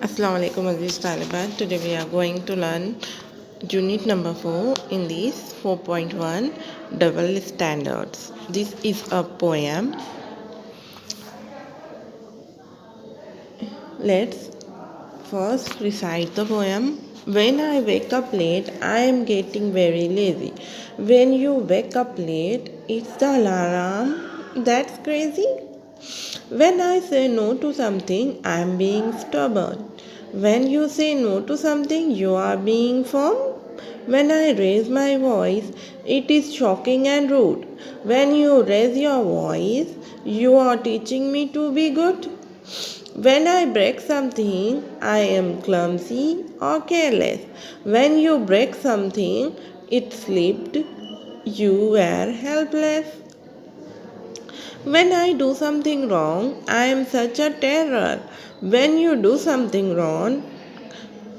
Assalamu alaikum Aziz Taliban. Today we are going to learn unit number 4 in this 4.1 double standards. This is a poem. Let's first recite the poem. When I wake up late, I am getting very lazy. When you wake up late, it's the alarm that's crazy. When I say no to something, I am being stubborn. When you say no to something, you are being firm. When I raise my voice, it is shocking and rude. When you raise your voice, you are teaching me to be good. When I break something, I am clumsy or careless. When you break something, it slipped, you were helpless. When I do something wrong, I am such a terror. When you do something wrong,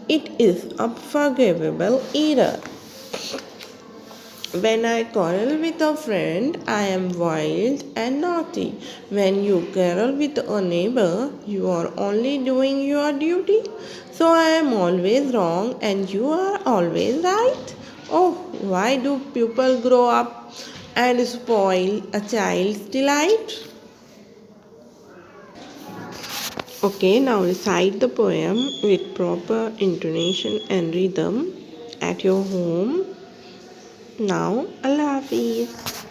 it is a forgivable error. When I quarrel with a friend, I am wild and naughty. When you quarrel with a neighbor, you are only doing your duty. So I am always wrong and you are always right. Oh, why do people grow up and spoil a child's delight? Okay, now recite the poem with proper intonation and rhythm at your home. Now, Allah Hafiz.